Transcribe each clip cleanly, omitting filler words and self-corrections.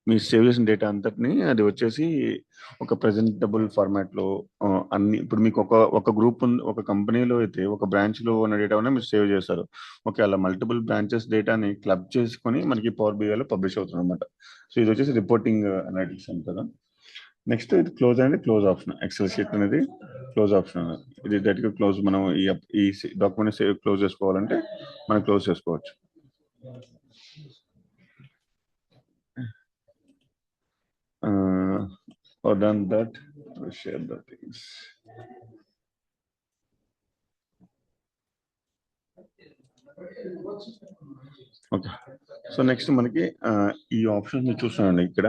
మీరు సేవ్ చేసిన డేటా అంతటిని అది వచ్చేసి ఒక ప్రెజెంటబుల్ ఫార్మాట్లో అన్ని ఇప్పుడు మీకు ఒక గ్రూప్ ఉంది, ఒక కంపెనీలో అయితే ఒక బ్రాంచ్లో ఉన్న డేటా మీరు సేవ్ చేస్తారు. ఓకే, అలా మల్టిపుల్ బ్రాంచెస్ డేటాని క్లబ్ చేసుకొని మనకి పవర్ బిఐలో పబ్లిష్ అవుతుంది అనమాట. సో ఇది వచ్చేసి రిపోర్టింగ్ అనలిటిక్స్ అంటారు. నెక్స్ట్ ఇది క్లోజ్ అనేది క్లోజ్ ఆప్షన్. ఎక్సెల్ షీట్ అనేది క్లోజ్ ఆప్షన్. ఇది డైరెక్ట్గా క్లోజ్, మనం ఈ డాక్యుమెంట్ సేవ్ క్లోజ్ చేసుకోవాలంటే మనం క్లోజ్ చేసుకోవచ్చు. Or done that, we share the things. Okay, so next మనకి ఈ ఆప్షన్స్ మీరు చూస్తున్నాండి ఇక్కడ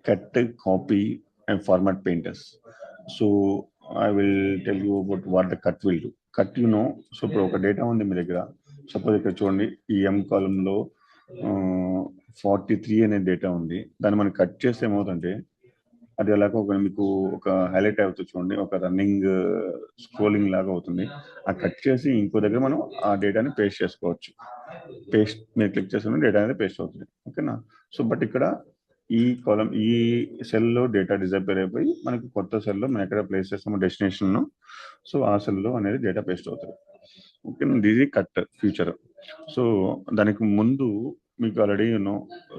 cut, copy and format painters. So I will tell you about what the cut will do. Cut so ఇప్పుడు ఒక data ఉంది మీ దగ్గర. Suppose ఇక్కడ చూడండి, ఈ ఎం కాలంలో 43 అనే డేటా ఉంది. దాన్ని మనం కట్ చేస్తే ఏమవుతుందంటే అది ఎలాగో మీకు ఒక హైలైట్ అవుతుంది చూడండి, ఒక రన్నింగ్ స్క్రోలింగ్ లాగా అవుతుంది. ఆ కట్ చేసి ఇంకో దగ్గర మనం ఆ డేటాని పేస్ట్ చేసుకోవచ్చు. పేస్ట్ మీరు క్లిక్ చేసుకుని డేటా అనేది పేస్ట్ అవుతుంది. ఓకేనా? సో బట్ ఇక్కడ ఈ కాలం, ఈ సెల్లో డేటా డిజపేర్ అయిపోయి మనకి కొత్త సెల్లో మనం ఎక్కడ ప్లేస్ చేస్తామో డెస్టినేషన్, సో ఆ సెల్లో అనేది డేటా పేస్ట్ అవుతుంది. ఓకేనా? ఇది కట్ ఫీచర్. సో దానికి ముందు మీకు already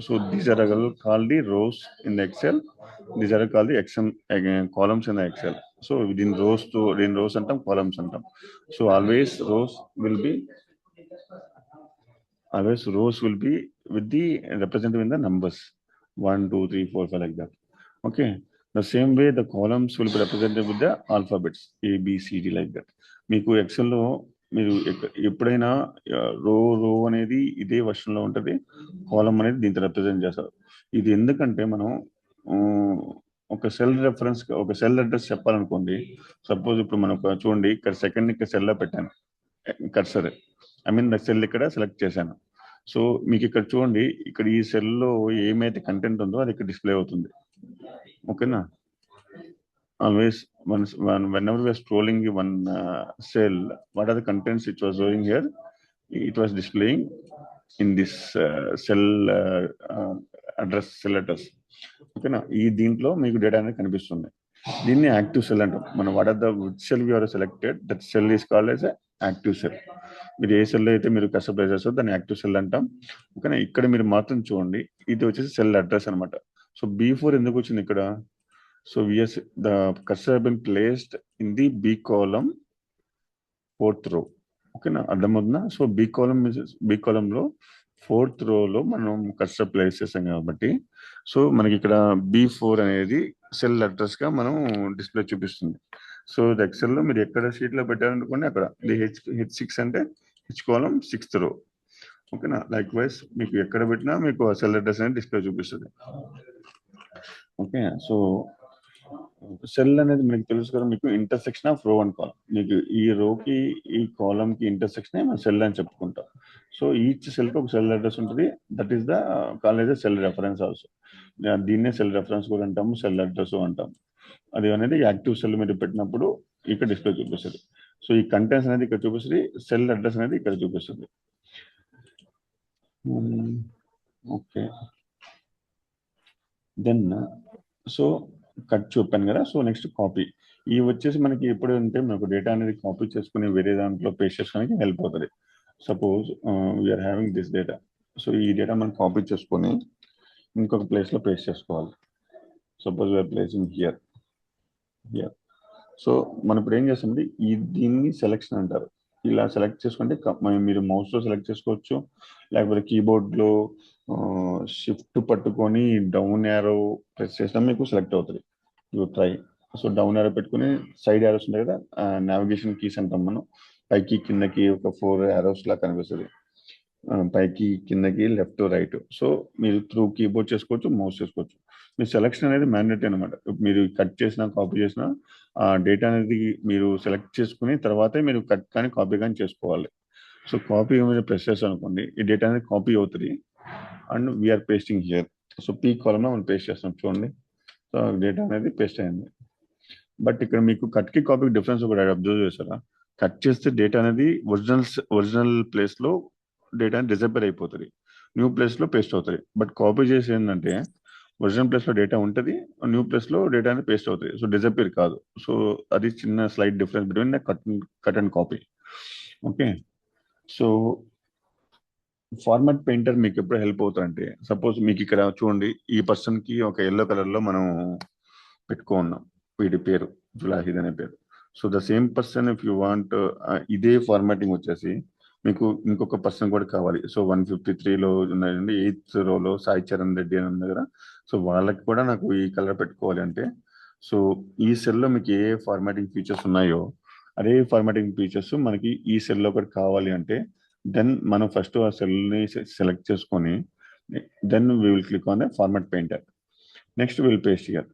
so these are called the rows in the Excel. These are called the columns in the Excel. So within rows అంటాం, columns అంటాం. So always rows will be with the represented in the numbers 1, 2, 3, 4, 5 like that. Okay. The same way the columns will be represented with the alphabets A, B, C, D like that. మీకు XL లో మీరు ఎప్పుడైనా రో అనేది ఇదే version లో ఉంటుంది, కాలం అనేది దీంతో రిప్రజెంట్ చేస్తారు. ఇది ఎందుకంటే మనం ఒక సెల్ రెఫరెన్స్, ఒక సెల్ అడ్రస్ చెప్పాలనుకోండి. సపోజ్ ఇప్పుడు మనం చూడండి, ఇక్కడ సెకండ్ ఇక్కడ సెల్లో పెట్టాను కర్సర్, సెల్ ఇక్కడ సెలెక్ట్ చేశాను. సో మీకు ఇక్కడ చూడండి, ఇక్కడ ఈ సెల్లో ఏమైతే కంటెంట్ ఉందో అది ఇక్కడ డిస్ప్లే అవుతుంది. ఓకేనా? Always whenever we are scrolling one cell, what are the contents it was showing here? It was displaying in this cell address. ఓకేనా? ఈ దీంట్లో మీకు డేటా అనేది కనిపిస్తుంది. దీన్ని యాక్టివ్ సెల్ అంటాం మనం. What are the cell you are selected, that cell is called as active cell. మీరు ఏ సెల్ అయితే మీరు కస్టమ్ ప్లేస్ చేస్తారో దాన్ని యాక్టివ్ సెల్ అంటాం. ఓకేనా? ఇక్కడ మీరు మాత్రం చూడండి, ఇది వచ్చేసి సెల్ అడ్రస్ అనమాట. సో B4 ఎందుకు వచ్చింది ఇక్కడ? So the cursor been placed in the B column 4th row. ఓకేనా? అర్థమవుతుందా? సో B column లో 4th rowలో మనం కర్సర్ ప్లేస్ చేసాం కాబట్టి, సో మనకి ఇక్కడ B4 అనేది సెల్ అడ్రస్ గా మనం డిస్ప్లే చూపిస్తుంది. సో ఎక్సెల్ లో మీరు ఎక్కడ షీట్ లో పెట్టారనుకోండి అక్కడ H6 అంటే H column 6th row. ఓకేనా? లైక్ వైజ్ మీకు ఎక్కడ పెట్టినా మీకు సెల్ అడ్రస్ అనేది డిస్ప్లే చూపిస్తుంది. ఓకే, సో సెల్ అనేది మీకు తెలుసు కదా, మీకు ఇంటర్సెక్షన్ ఆఫ్ రో అండ్ కాలం. మీకు ఈ రోకి ఈ కాలం కి ఇంటర్సెక్షన్ మనం సెల్ అని చెప్పుకుంటాం. సో ఈచ్ సెల్ కి ఒక సెల్ అడ్రస్ ఉంటుంది. That is the college cell reference also. దీన్నే సెల్ రెఫరెన్స్ కూడా అంటాము, సెల్ అడ్రస్ అంటాము. అది అనేది యాక్టివ్ సెల్ మీరు పెట్టినప్పుడు ఇక్కడ డిస్ప్లే చూపిస్తుంది. సో ఈ కంటెంట్స్ అనేది ఇక్కడ చూపిస్తుంది, సెల్ అడ్రస్ అనేది ఇక్కడ చూపిస్తుంది. ఓకే, దెన్ సో కట్ చూపాను కదా. So next copy. ఇవి వచ్చేసి మనకి ఎప్పుడు అంటే మనకు డేటా అనేది కాపీ చేసుకుని వేరే దాంట్లో పేస్ట్ చేసుకోవడానికి హెల్ప్ అవుతుంది. Suppose we are having this data. So ఈ డేటా మనం కాపీ చేసుకొని ఇంకొక ప్లేస్లో పేస్ట్ చేసుకోవాలి. Suppose we are placing here. So మనం ఇప్పుడు ఏం చేస్తామంటే దీన్ని సెలెక్షన్ అంటారు. ఇలా సెలెక్ట్ చేసుకుంటే మీరు మౌస్లో సెలెక్ట్ చేసుకోవచ్చు, లేకపోతే కీబోర్డ్లో షిఫ్ట్ పట్టుకొని డౌన్ యారో ప్రెస్ చేసినా మీకు సెలెక్ట్ అవుతుంది. You try. So down arrow పెట్టుకుని సైడ్ యారోస్ ఉంటాయి కదా, నావిగేషన్ కీస్ అంటాం మనం. పైకి కిందకి ఒక 4 యారోస్ లా కనిపిస్తుంది. పైకి కిందకి లెఫ్ట్ రైట్. సో మీరు త్రూ కీబోర్డ్ చేసుకోవచ్చు, మౌస్ చేసుకోవచ్చు. మీ సెలెక్షన్ అనేది మ్యాండేటరీ అనమాట. మీరు కట్ చేసినా కాపీ చేసినా ఆ డేటా అనేది మీరు సెలెక్ట్ చేసుకుని తర్వాతే మీరు కట్ కానీ కాపీ కానీ చేసుకోవాలి. సో కాపీ మీద ప్రెస్ చేస్తాం అనుకోండి, ఈ డేటా అనేది కాపీ అవుతుంది and we are pasting here. So P కాలంలో మనం పేస్ట్ చేస్తాం చూడండి. సో డేటా అనేది పేస్ట్ అయింది. బట్ ఇక్కడ మీకు కట్కి కాపీకి డిఫరెన్స్ ఒకటి అబ్జర్వ్ చేస్తారా? కట్ చేస్తే డేటా అనేది ఒరిజినల్ ప్లేస్లో డేటా డిజపేర్ అయిపోతుంది, న్యూ ప్లేస్లో పేస్ట్ అవుతుంది. బట్ కాపీ చేసి ఏంటంటే ఒరిజినల్ ప్లేస్ లో డేటా ఉంటుంది, న్యూ ప్లేస్ లో డేటా అనేది పేస్ట్ అవుతుంది. సో డిజపియర్ కాదు. సో అది చిన్న slight difference between the cut and copy. Okay, so format painter మీకు ఎప్పుడు హెల్ప్ అవుతారంటే, సపోజ్ మీకు ఇక్కడ చూడండి, ఈ పర్సన్ కి ఒక ఎల్లో కలర్ లో మనం పెట్టుకున్నాం వీడి పేరు జులాహిద్ అనే పేరు. So the same person if you want ఇదే ఫార్మాటింగ్ వచ్చేసి మీకు ఇంకొక పర్సన్ కూడా కావాలి. సో 153లో ఉన్నాయండి, 8th రోలో సాయి చరణ్ రెడ్డి అని ఉంది కదా. సో వాళ్ళకి కూడా నాకు ఈ కలర్ పెట్టుకోవాలి అంటే, సో ఈ సెల్లో మీకు ఏ ఫార్మాటింగ్ ఫీచర్స్ ఉన్నాయో అదే ఫార్మాటింగ్ ఫీచర్స్ మనకి ఈ సెల్లో కూడా కావాలి అంటే, దెన్ మనం ఫస్ట్ ఆ సెల్ని సెలెక్ట్ చేసుకొని then we will click on the format painter. Next will paste here.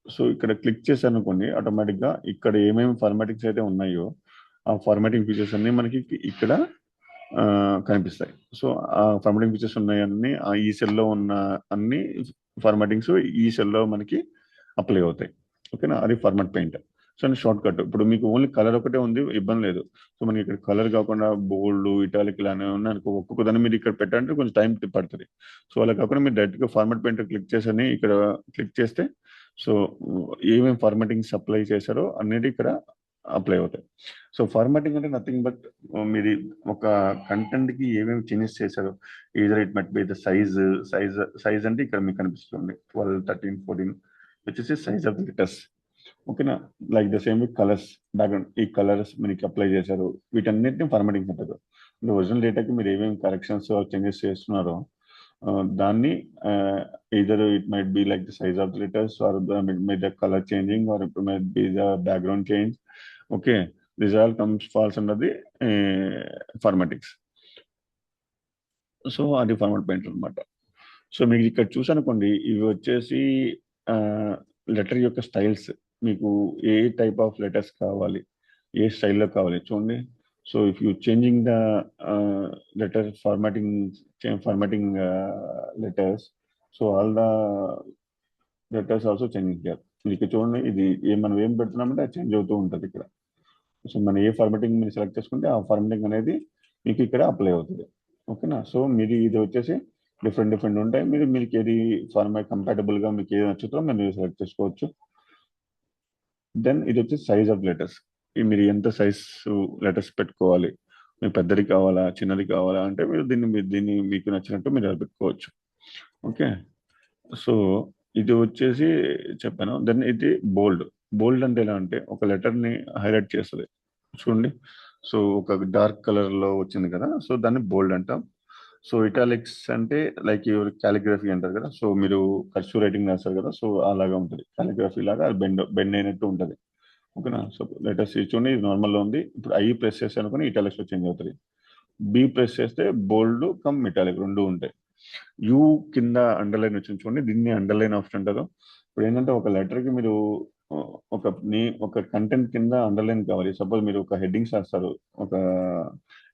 So ఇక్కడ క్లిక్ చేశాను అనుకోండి, ఆటోమేటిక్గా ఇక్కడ ఏమేమి ఫార్మాటింగ్స్ అయితే ఉన్నాయో ఆ ఫార్మాటింగ్ ఫీచర్స్ అన్ని మనకి ఇక్కడ కనిపిస్తాయి. సో ఆ ఫార్మాటింగ్ ఫీచర్స్ ఉన్నాయన్నీ ఈ సెల్లో ఉన్న అన్ని ఫార్మాటింగ్స్ ఈ సెల్లో మనకి అప్లై అవుతాయి. ఓకేనా, అది format paint. So short cut. ఇప్పుడు మీకు ఓన్లీ కలర్ ఒకటే ఉంది, ఇబ్బంది లేదు. సో మనకి ఇక్కడ కలర్ కాకుండా బోల్డ్, ఇటాలిక్ ఇలానే ఉన్నాయి అనుకో, ఒక్కొక్క దాన్ని మీరు ఇక్కడ పెట్టాలంటే కొంచెం టైం పడుతుంది. సో అలా కాకుండా మీరు డైరెక్ట్గా ఫార్మాట్ పెయింటర్ క్లిక్ చేసి ఇక్కడ క్లిక్ చేస్తే సో ఏమేమి ఫార్మాటింగ్స్ అప్లై చేశారో అన్నిటి ఇక్కడ అప్లై అవుతాయి. సో ఫార్మాటింగ్ అంటే నథింగ్ బట్ మీరు ఒక కంటెంట్ కి ఏమేమి చేంజెస్ చేశారో, ఈజర్ ఇట్ మట్ బి ద సైజ్ అంటే ఇక్కడ మీకు కనిపిస్తుంది 12, 13, 14 వచ్చేసి సైజ్ ఆఫ్ లెటర్స్. ఓకేనా, like the same with colours, background ఈ కలర్స్ మీకు అప్లై చేశారు, వీటన్నిటిని ఫార్మాటింగ్ అంటారు. ఒరిజినల్ డేటాకి మీరు ఏమేమి కరెక్షన్స్ చేంజెస్ చేస్తున్నారో దాన్ని either it might be like the size of the letters or the color changing or it might be the background change. Okay, this all falls under the formatics. So అది format painter అనమాట. So మీకు ఇక్కడ చూసానుకోండి, ఇవి వచ్చేసి letter యొక్క styles. మీకు ఏ type of letters కావాలి, ఏ స్టైల్లో కావాలి చూడండి. So if you changing the letter formatting letters, so all the letters also changing here. ఇక్కడ చూడండి, ఇది మనం ఏం పెడుతున్నామంటే అది చేంజ్ అవుతూ ఉంటుంది ఇక్కడ. సో మనం ఏ ఫార్మాటింగ్ మీరు సెలెక్ట్ చేసుకుంటే ఆ ఫార్మాటింగ్ అనేది మీకు ఇక్కడ అప్లై అవుతుంది. ఓకేనా, సో మీరు ఇది వచ్చేసి డిఫరెంట్ ఉంటాయి. మీకు ఏది ఫార్మాట్ కంపాటబుల్గా మీకు ఏది నచ్చుతో మీరు సెలెక్ట్ చేసుకోవచ్చు. దెన్ ఇది వచ్చేసి సైజ్ ఆఫ్ లెటర్స్. మీరు ఎంత సైజ్ లెటర్స్ పెట్టుకోవాలి, మీకు పెద్దది కావాలా చిన్నది కావాలా అంటే మీరు దీన్ని మీకు నచ్చినట్టు మీరు అది పెట్టుకోవచ్చు. ఓకే, సో ఇది వచ్చేసి చెప్పాను. దెన్ ఇది బోల్డ్ అంటే ఎలా అంటే ఒక లెటర్ని హైలైట్ చేస్తుంది చూడండి. సో ఒక డార్క్ కలర్లో వచ్చింది కదా, సో దాన్ని బోల్డ్ అంటాం. సో ఇటాలిక్స్ అంటే లైక్ క్యాలిగ్రఫీ అంటారు కదా. సో మీరు కర్సివ్ రైటింగ్ రాస్తారు కదా, సో అలాగా ఉంటుంది క్యాలిగ్రఫీ లాగా, అది బెండ్ అయినట్టు ఉంటుంది. ఓకేనా, సో లెటర్స్ చూడండి, ఇది నార్మల్లో ఉంది. ఇప్పుడు ఐ ప్రెస్ చేస్తే అనుకుని ఇటాలిక్స్ లో చేంజ్ అవుతుంది. బి ప్రెస్ చేస్తే బోల్డ్ కమ్ ఇటాలిక్ రెండు ఉంటాయి. యూ కింద అండర్లైన్ వచ్చింది చూడండి, దీన్ని అండర్లైన్ ఆప్షన్ అంటారు. ఇప్పుడు ఏంటంటే ఒక లెటర్కి మీరు ఒక కంటెంట్ కింద అండర్లైన్ కావాలి. సపోజ్ మీరు ఒక హెడ్డింగ్స్ రాస్తారు ఒక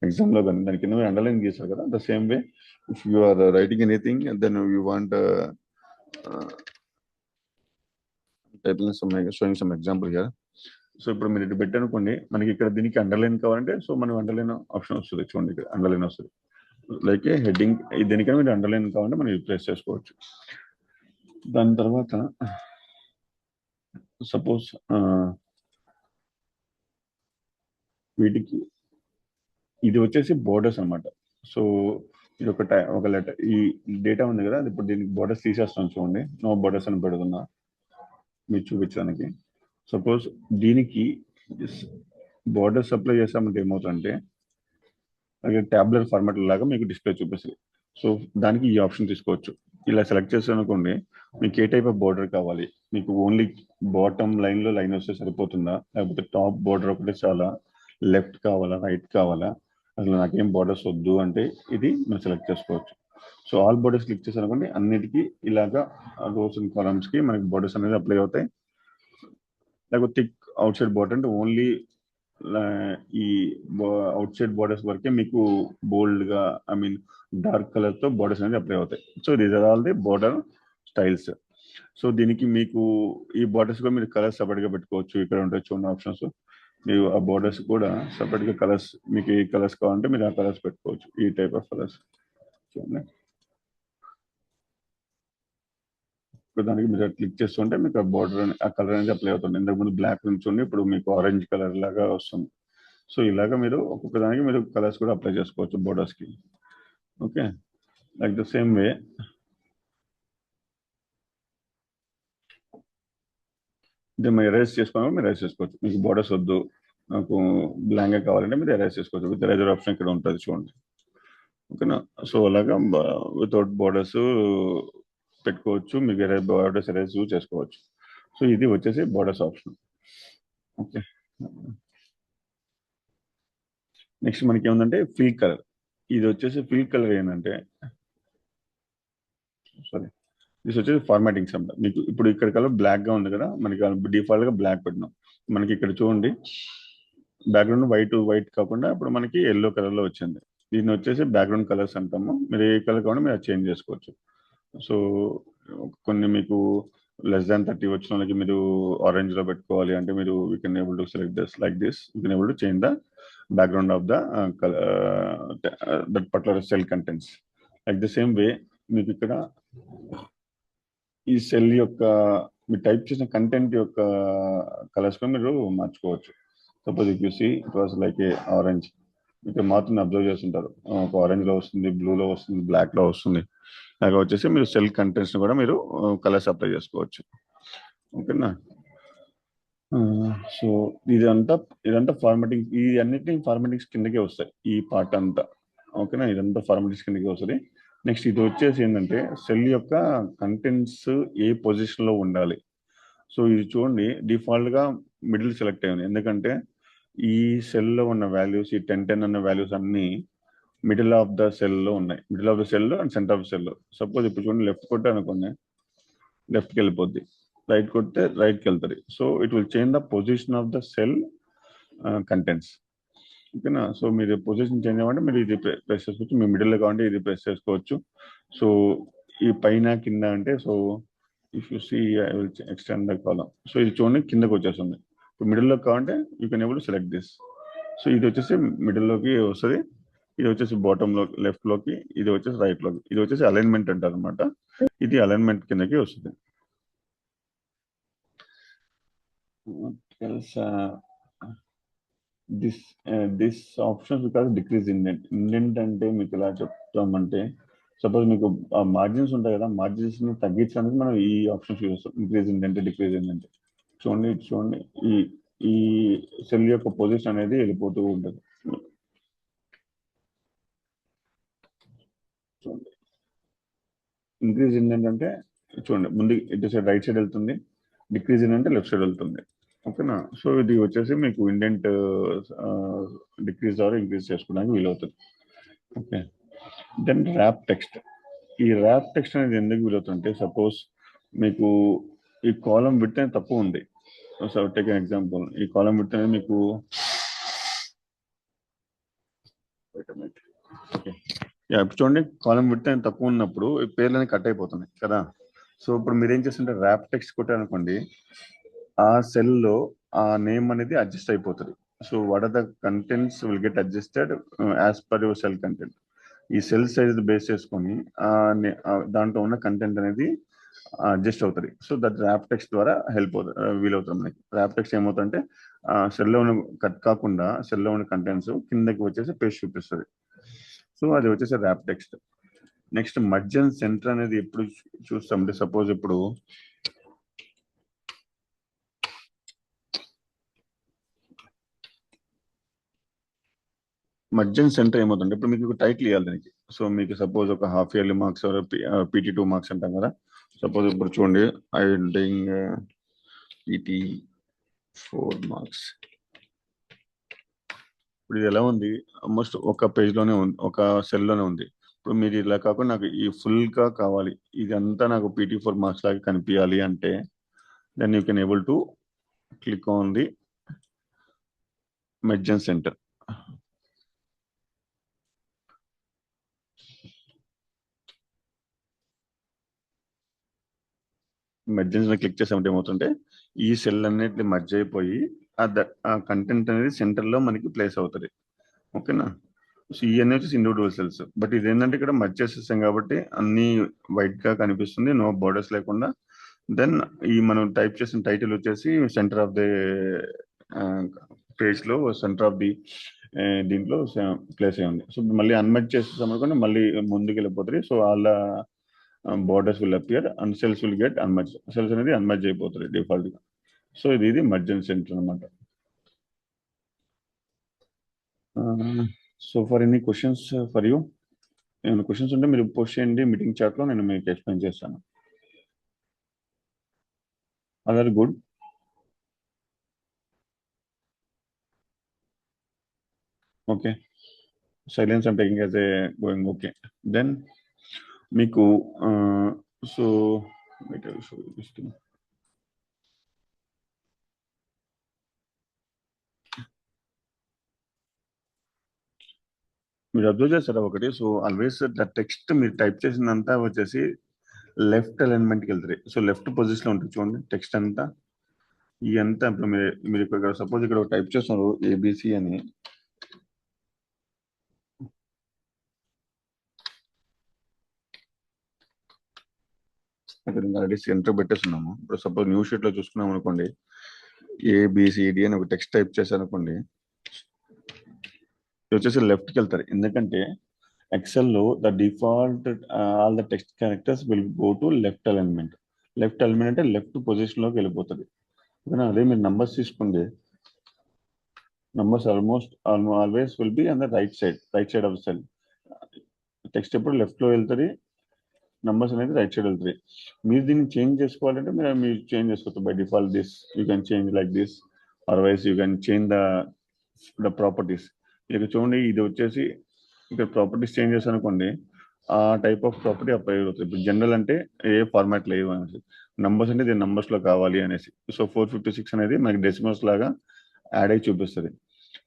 ఎగ్జామ్ లో, కానీ దాని కింద మీరు అండర్లైన్ గీస్తారు కదా, the same way if you are writing anything then you want showing some example here. So ఇప్పుడు మీరు ఇది పెట్టనుకోండి, మనకి ఇక్కడ దీనికి అండర్లైన్ కావాలంటే సో మనం అండర్లైన్ ఆప్షన్ వస్తుంది చూడండి, ఇక్కడ అండర్లైన్ వస్తుంది. లైక్ హెడ్డింగ్ దేనికైనా మీరు అండర్లైన్ కావాలంటే మనం ప్లేస్ చేసుకోవచ్చు. దాని తర్వాత సపోజ్ వీటికి ఇది వచ్చేసి బోర్డర్స్ అన్నమాట. సో ఇది ఒక లెటర్, ఈ డేటా ఉంది కదా, అది ఇప్పుడు దీనికి బోర్డర్స్ తీసేస్తాను చూడండి, నో బోర్డర్స్ అని పెడుతున్నా మీరు చూపించడానికి. సపోజ్ దీనికి బోర్డర్స్ అప్లై చేస్తామంటే ఏమవుతుందంటే అలాగే ట్యాబ్లెట్ ఫార్మాట్ లాగా మీకు డిస్ప్లే చూపిస్తుంది. సో దానికి ఈ ఆప్షన్ తీసుకోవచ్చు. ఇలా సెలెక్ట్ చేస్తాను అనుకోండి, మీకు ఏ టైప్ ఆఫ్ బోర్డర్ కావాలి, మీకు ఓన్లీ బాటమ్ లైన్లో లైన్ వస్తే సరిపోతుందా, లేకపోతే టాప్ బోర్డర్ ఒకటే చాలా, లెఫ్ట్ కావాలా రైట్ కావాలా, అసలు నాకేం బోర్డర్స్ వద్దు అంటే ఇది మీరు సెలెక్ట్ చేసుకోవచ్చు. సో ఆల్ బోర్డర్స్ క్లిక్ చేశాను అనుకోండి, అన్నిటికీ ఇలాగా రోస్ అండ్ కాలమ్స్కి మనకి బోర్డర్స్ అనేది అప్లై అవుతాయి. లేకపోతే థిక్ అవుట్ సైడ్ బోర్డర్ అంటే ఓన్లీ ఈ అవుట్ సైడ్ బోర్డర్స్ వరకే మీకు బోల్డ్ గా ఐ మీన్ డార్క్ కలర్ తో బోర్డర్స్ అనేది అప్లై అవుతాయి. So these are all the border styles. So దీనికి మీకు ఈ బోర్డర్స్ కూడా మీరు కలర్స్ సపరేట్ గా పెట్టుకోవచ్చు. ఇక్కడ ఉంటాయి చూడండి ఆప్షన్స్, మీరు ఆ బోర్డర్స్ కూడా సపరేట్ గా కలర్స్, మీకు ఏ కలర్స్ కావాలంటే మీరు ఆ కలర్స్ పెట్టుకోవచ్చు, ఈ టైప్ ఆఫ్ కలర్స్ చూడండి. ఒక్కొక్క దానికి మీరు క్లిక్ చేస్తుంటే మీకు ఆ బోర్డర్ ఆ కలర్ అనేది అప్లై అవుతుంది. ఇంతకుముందు బ్లాక్ నుంచి ఉండి ఇప్పుడు మీకు ఆరెంజ్ కలర్ లాగా వస్తుంది. సో ఇలాగా మీరు ఒక్కొక్క దానికి మీరు కలర్స్ కూడా అప్లై చేసుకోవచ్చు బోర్డర్స్ కి. ఓకే, లైక్ ద సేమ్ వే ఇది మీరు ఎరేజ్ చేసుకోవాలి, మీరు ఎరేజ్ చేసుకోవచ్చు. మీకు బోర్డర్స్ వద్దు, నాకు బ్లాంక్ గా కావాలంటే మీరు ఎరేజ్ చేసుకోవచ్చు. విత్ ఎరేజర్ ఆప్షన్ ఇక్కడ ఉంటుంది చూడండి. ఓకేనా, సో అలాగా వితౌట్ బోర్డర్స్ పెట్టుకోవచ్చు, మీకు బోర్డర్స్ ఎరేజ్ చేసుకోవచ్చు. సో ఇది వచ్చేసి బోర్డర్స్ ఆప్షన్. ఓకే, నెక్స్ట్ మనకి ఏముందంటే ఫిల్ కలర్. ఇది వచ్చేసి ఫిల్ కలర్ ఏంటంటే, సారీ, ఇది వచ్చేసి ఫార్మాటింగ్స్ అన్నమాట. మీకు ఇప్పుడు ఇక్కడ కలర్ బ్లాక్ గా ఉంది కదా, మనకి డిఫాల్ట్ గా బ్లాక్ పెట్టినాం. మనకి ఇక్కడ చూడండి బ్యాక్గ్రౌండ్ వైట్ కాకుండా ఇప్పుడు మనకి ఎల్లో కలర్ లో వచ్చింది. దీన్ని వచ్చేసి బ్యాక్గ్రౌండ్ కలర్స్ అంటాము. మీరు ఏ కలర్ కావాలంటే మీరు చేంజ్ చేసుకోవచ్చు. సో కొన్ని మీకు లెస్ దాన్ 30 వచ్చిన వాళ్ళకి మీరు ఆరెంజ్ లో పెట్టుకోవాలి అంటే మీరు you can able to select this like this. You can able to change the background of the that particular cell contents. Like the same way మీకు ఇక్కడ ఈ సెల్ యొక్క మీరు టైప్ చేసిన కంటెంట్ యొక్క కలర్స్ కూడా మీరు మార్చుకోవచ్చు. Suppose if you see it was like a orange, ఇక్కడ మాత్రం అబ్జర్వ్ చేస్తుంటారు, ఒక ఆరెంజ్ లో వస్తుంది, బ్లూలో వస్తుంది, బ్లాక్ లో వస్తుంది. అలాగే వచ్చేసి మీరు సెల్ కంటెంట్స్ కూడా మీరు కలర్స్ అప్లై చేసుకోవచ్చు. ఓకేనా, సో ఇదంతా ఫార్మాటింగ్, ఈ అన్నిటిని ఫార్మాటింగ్స్ కిందకే వస్తాయి ఈ పార్ట్ అంతా. ఓకేనా, ఇదంతా ఫార్మాటింగ్స్ కిందకే వస్తుంది. నెక్స్ట్ ఇది వచ్చేసి ఏంటంటే సెల్ యొక్క కంటెంట్స్ ఏ పొజిషన్ లో ఉండాలి. సో ఇది చూడండి డిఫాల్ట్ గా మిడిల్ సెలెక్ట్ అయ్యింది, ఎందుకంటే ఈ సెల్ లో ఉన్న వాల్యూస్, ఈ 10 అన్న వాల్యూస్ అన్ని మిడిల్ ఆఫ్ ద సెల్ లో ఉన్నాయి. Middle of the cell and centre of the cell. Suppose ఇప్పుడు చూడండి లెఫ్ట్ కొట్టే అనుకోండి లెఫ్ట్కి వెళ్ళిపోద్ది, రైట్ కొడితే రైట్కి వెళ్తుంది. So it will change the position of the cell contents. ఓకేనా, సో మీరు పొజిషన్ చేంజ్ అవ్వండి, మీరు ఇది ప్రెస్ చేసుకోవచ్చు. మీ మిడిల్లో కావాలంటే ఇది ప్రెస్ చేసుకోవచ్చు. సో ఈ పైన కింద అంటే, so if you see I will extend the column. So ఇది చూడండి కిందకి వచ్చేస్తుంది. ఇప్పుడు మిడిల్లో కావాలంటే you can able select this. So ఇది వచ్చేసి మిడిల్లోకి వస్తుంది, ఇది వచ్చేసి బాటమ్ లో లెఫ్ట్ లోకి, ఇది వచ్చేసి రైట్ లోకి. ఇది వచ్చేసి అలైన్మెంట్ అంటారు అనమాట. ఇది అలైన్మెంట్ కిందకి వస్తుంది. This option because decrease indent అంటే మీకు ఎలా చెప్తామంటే, సపోజ్ మీకు మార్జిన్స్ ఉంటాయి కదా, మార్జిన్స్ ని తగ్గించడానికి మనం ఈ ఆప్షన్స్ యూజ్ చేస్తాం. Increase indent, decrease indent. చూడండి ఈ ఈ సెల్ యొక్క పొజిషన్ అనేది వెళ్ళిపోతూ ఉంటుంది. చూడండి ఇంక్రీజ్ ఇండెంట్ అంటే చూడండి ముందు ఇటు సైడ్ రైట్ సైడ్ వెళ్తుంది, డిక్రీజ్ ఇండెంట్ లెఫ్ట్ సైడ్ వెళ్తుంది. ఓకేనా, సో ఇది వచ్చేసి మీకు ఇండెంట్ డిక్రీజ్ ద్వారా ఇంక్రీజ్ చేసుకోవడానికి వీలవుతుంది. Okay, then wrap text. ఈ ర్యాప్ టెక్స్ట్ అనేది ఎందుకు వీలవుతుందంటే, సపోజ్ మీకు ఈ కాలం విడ్త్ అనేది తక్కువ ఉంది. సో టేక్ ఎన్ ఎగ్జాంపుల్, ఈ కాలం విడ్త్ అనేది మీకు చూడండి కాలం విడ్త్ అనేది తక్కువ ఉన్నప్పుడు ఈ పేర్లు కట్ అయిపోతున్నాయి కదా. సో ఇప్పుడు మీరు ఏం చేస్తుంటే ర్యాప్ టెక్స్ట్ కొట్టారనుకోండి, ఆ సెల్ లో ఆ నేమ్ అనేది అడ్జస్ట్ అయిపోతుంది. So what are the contents will get adjusted as per your cell content. ఈ సెల్ సైజ్ బేస్ చేసుకొని దాంట్లో ఉన్న కంటెంట్ అనేది అడ్జస్ట్ అవుతుంది. సో దట్ ర్యాప్ టెక్స్ట్ ద్వారా వీలవుతుంది మనకి. ర్యాప్ టెక్స్ట్ ఏమవుతుందంటే సెల్లో ఉన్న కట్ కాకుండా సెల్లో ఉన్న కంటెంట్స్ కిందకి వచ్చేసి పేజ్ చూపిస్తుంది. సో అది వచ్చేసి wrap text. Next merge and centre అనేది ఎప్పుడు చూస్తామంటే, సపోజ్ ఇప్పుడు మర్జ్ అండ్ సెంటర్ ఏమవుతుందంటే, ఇప్పుడు మీకు టైటిల్ ఇవ్వాలి దానికి. సో మీకు సపోజ్ ఒక half yearly marks PT 2 marks అంటాం కదా. సపోజ్ ఇప్పుడు చూడండి ఐ డూయింగ్ PT 4 మార్క్స్. ఇప్పుడు ఇది ఎలా ఉంది, ఆల్మోస్ట్ ఒక పేజ్ లోనే ఉంది, ఒక సెల్ లోనే ఉంది. ఇప్పుడు మీరు ఇలా కాకుండా నాకు ఈ ఫుల్ గా కావాలి, ఇదంతా నాకు PT 4 మార్క్స్ లాగా కనిపించాలి అంటే then you can able to click on the merge and centre. మెర్జెన్స్ క్లిక్ చేసామంటే ఏమవుతుంటే ఈ సెల్ అన్నిటి మర్జ్ అయిపోయి ఆ కంటెంట్ అనేది సెంటర్ లో మనకి ప్లేస్ అవుతుంది. ఓకేనా, సో ఇవన్నీ వచ్చేసి ఇండివిజువల్ సెల్స్. బట్ ఇది ఏంటంటే ఇక్కడ మర్జ్ చేసేసాం కాబట్టి అన్ని వైట్ గా కనిపిస్తుంది, నో బోర్డర్స్ లేకుండా. దెన్ ఈ మనం టైప్ చేసిన టైటిల్ వచ్చేసి సెంటర్ ఆఫ్ ది పేజ్ లో సెంటర్ ఆఫ్ ది దీంట్లో ప్లేస్ అయి ఉంది. సో మళ్ళీ అన్మెచ్ చేసేసాం అనుకోండి మళ్ళీ ముందుకు వెళ్ళిపోతుంది. సో వాళ్ళ borders will appear and cells will get unmerge. Cells అనేది అన్మర్జ్ అయిపోతుంది డిఫాల్ట్ గా. సో ఇది మర్జ్ అండ్ సెంటర్ అనమాట. So for any questions for you, ఏమైనా క్వశ్చన్స్ ఉంటే మీరు పోస్ట్ చేయండి మీటింగ్ చాట్ లో, నేను మీకు ఎక్స్ప్లెయిన్ చేస్తాను. Are good? Okay, silence I'm taking as a going okay. Then మీకు సో మీరు అబ్జర్వ్ చేస్తారా ఒకటి, సో ఆల్వేస్ ద టెక్స్ట్ మీరు టైప్ చేసిందంతా వచ్చేసి లెఫ్ట్ అలైన్మెంట్కి వెళ్తాయి. సో లెఫ్ట్ పొజిషన్ లో ఉంటుంది చూడండి టెక్స్ట్ అంతా. ఈ అంతా ఇప్పుడు మీరు ఇక్కడ సపోజ్ ఇక్కడ టైప్ చేస్తున్నారు ఏబిసి అని, ఆల్రెడీ సెంటర్ పెట్టేస్తున్నాము. ఇప్పుడు సపోజ్ న్యూస్ షీట్ లో చూసుకున్నాం అనుకోండి, ఏబిసిడి అని ఒక టెక్స్ట్ టైప్ చేశాను అనుకోండి, ఇది వచ్చేసి లెఫ్ట్కి వెళ్తారు. ఎందుకంటే ఎక్సెల్లో the default all the text characters will go to left alignment. Left alignment అంటే లెఫ్ట్ పొజిషన్ లోకి వెళ్ళిపోతుంది. ఓకేనా? అదే మీరు నంబర్స్ తీసుకోండి, numbers always will be on the right side of the cell. Text ఎప్పుడు లెఫ్ట్ లో వెళ్తుంది, నంబర్స్ అనేది రైట్ సైడ్ వెళ్తుంది. మీరు దీన్ని చేంజ్ చేసుకోవాలంటే మీరు చేంజ్ చేసుకోవచ్చు. By default this you can change like this, otherwise you can change the properties. ఇక్కడ చూడండి ఇది వచ్చేసి ఇక్కడ ప్రాపర్టీస్ చేంజ్ చేశాను అనుకోండి, ఆ టైప్ ఆఫ్ ప్రాపర్టీ అప్లై అవుతుంది. ఇప్పుడు జనరల్ అంటే ఏ ఫార్మాట్ లేవు అనేసి, నంబర్స్ అంటే దీని నంబర్స్ లో కావాలి అనేసి. సో 456 అనేది మనకి డెసిమల్స్ లాగా యాడ్ అయి చూపిస్తుంది.